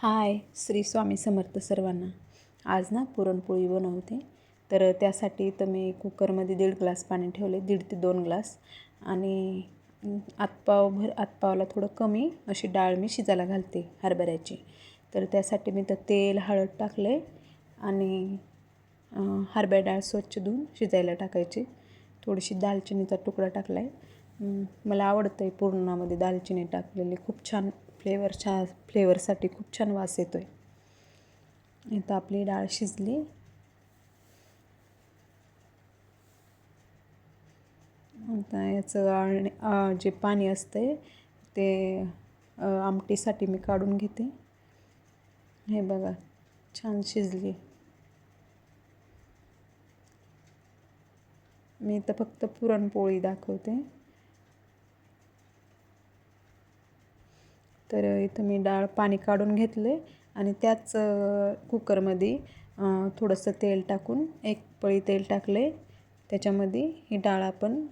हाय, श्री स्वामी समर्थ सर्वांना. आज ना पुरणपोळी बनवते. तर त्यासाठी तर मी कुकरमध्ये 1.5 ग्लास पाणी ठेवले, 1.5 ते 2 ग्लास. आणि आतपावला थोडं कमी अशी डाळ मी शिजायला घालते हरभऱ्याची. तर त्यासाठी मी तर तेल, हळद टाकले आणि हरभरा डाळ स्वच्छ धुवून शिजायला टाकायची. थोडीशी दालचिनीचा तुकडा टाकला आहे. मला आवडतं आहे पुरणामध्ये दालचिनी टाकलेली, खूप छान फ्लेवरसाठी खूप छान वास येतो आहे. आता आपली डाळ शिजली. आता याचं जे पाणी असते ते आमटीसाठी मी काढून घेते. हे बघा, छान शिजली. मी तर फक्त पुरणपोळी दाखवते. तर इथं मी पाणी काढून घेतले आणि त्याच कुकरमध्ये थोडंसं तेल टाकून 1 पळी तेल टाकले. त्याच्यामध्ये ही डाळ आपण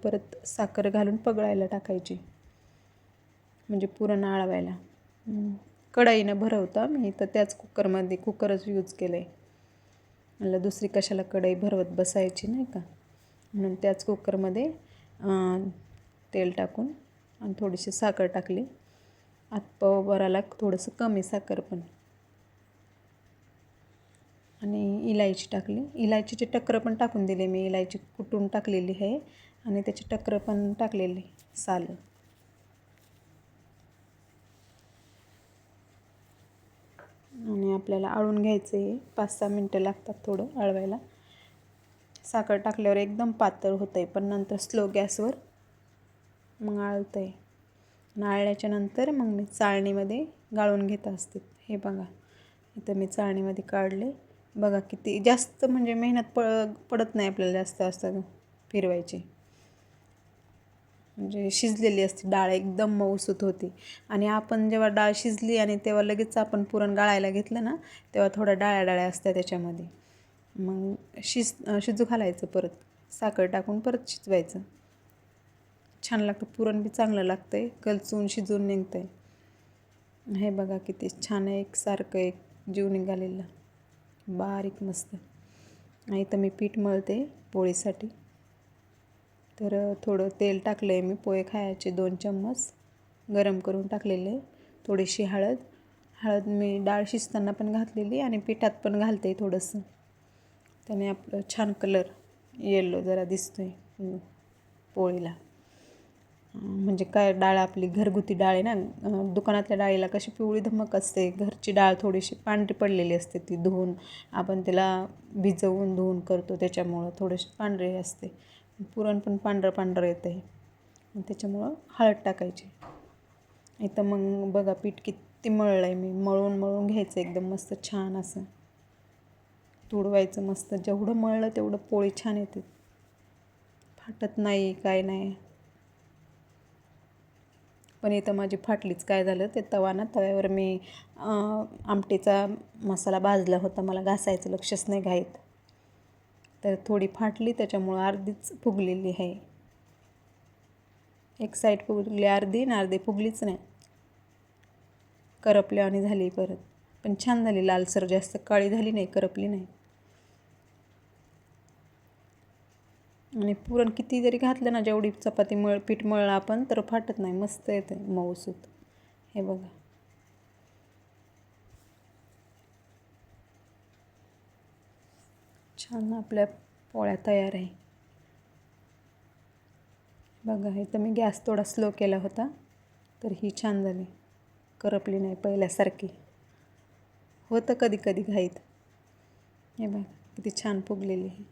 परत साखर घालून पगळायला टाकायची, म्हणजे पुरण आळवायला. कढईनं भरवता मी तर त्याच कुकरमध्ये कुकरच यूज केलं आहे. मला दुसरी कशाला कढई भरवत बसायची नाही का, म्हणून त्याच कुकरमध्ये तेल टाकून आणि थोडीशी साखर टाकली. आतपावभराला थोडंसं कमी साखर पण, आणि इलायची टाकली. इलायचीचे टक्कर पण टाकून दिले मी. इलायची कुटून टाकलेली आहे आणि त्याची टक्कर पण टाकलेली साल. आणि आपल्याला आळून घ्यायचं आहे. 5-6 मिनटं लागतात थोडं आळवायला. साखर टाकल्यावर एकदम पातळ होतं आहे, पण नंतर स्लो गॅसवर मग आळतं आहे. नाळल्याच्या नंतर मग मी चाळणीमध्ये गाळून घेत असते. हे बघा, इथं मी चाळणीमध्ये काढले. बघा किती जास्त म्हणजे मेहनत पडत नाही आपल्याला जास्त फिरवायची. म्हणजे शिजलेली असते डाळ, एकदम मऊसूत होती. आणि आपण जेव्हा डाळ शिजली आणि तेव्हा लगेच आपण पुरण गाळायला घेतलं ना, तेव्हा थोड्या डाळ्या असतात त्याच्यामध्ये. मग शिजू घालायचं, परत साखर टाकून परत शिजवायचं. छान लागतं पुरण, बी चांगलं लागतं आहे, कलचून शिजून निघतं आहे. हे बघा किती छान आहे, एकसारखं एक जीव निघालेलं बारीक मस्त. आणि इथं मी पीठ मळते पोळीसाठी. तर थोडं तेल टाकलं आहे मी. पोहे खायचे 2 चम्मच गरम करून टाकलेले. थोडीशी हळद मी डाळ शिजताना पण घातलेली आणि पिठात पण घालते थोडंसं. त्याने आपलं छान कलर येलो जरा दिसतो आहे पोळीला. म्हणजे काय, डाळ आपली घरगुती डाळ आहे ना. दुकानातल्या डाळीला कशी पिवळी धमक असते, घरची डाळ थोडीशी पांढरी पडलेली असते. ती धुवून आपण त्याला भिजवून धुवून करतो, त्याच्यामुळं थोडीशी पांढरी असते. पुरण पण पांढरं येतं आहे. त्याच्यामुळं हळद टाकायची. इथं मग बघा पीठ किती मळलं आहे मी. मळून घ्यायचं एकदम मस्त छान असं. तुडवायचं मस्त. जेवढं मळलं तेवढं पोळी छान येते, फाटत नाही, काय नाही. पण इथं माझी फाटलीच. काय झालं, ते तव्यावर मी आमटीचा मसाला भाजला होता, मला घासायचं लक्षच नाही घाईत. तर थोडी फाटली, त्याच्यामुळं अर्धीच फुगलेली आहे. एक साईड फुगली अर्धी आणि अर्धी फुगलीच नाही, करपल्यावानी झाली परत. पण छान झाली, लालसर, जास्त काळी झाली नाही, करपली नाही. आणि पुरण किती जरी घातलं ना, जेवढी चपाती पीठ मळलं आपण, तर फाटत नाही, मस्त येते मऊसूत. हे बघा, छान आपल्या पोळ्या तयार आहे. बघा, इथं मी गॅस थोडा स्लो केला होता, तर ही छान झाली, करपली नाही पहिल्यासारखी. होतं कधी कधी घाईत. हे बघा किती छान फुगलेली आहे.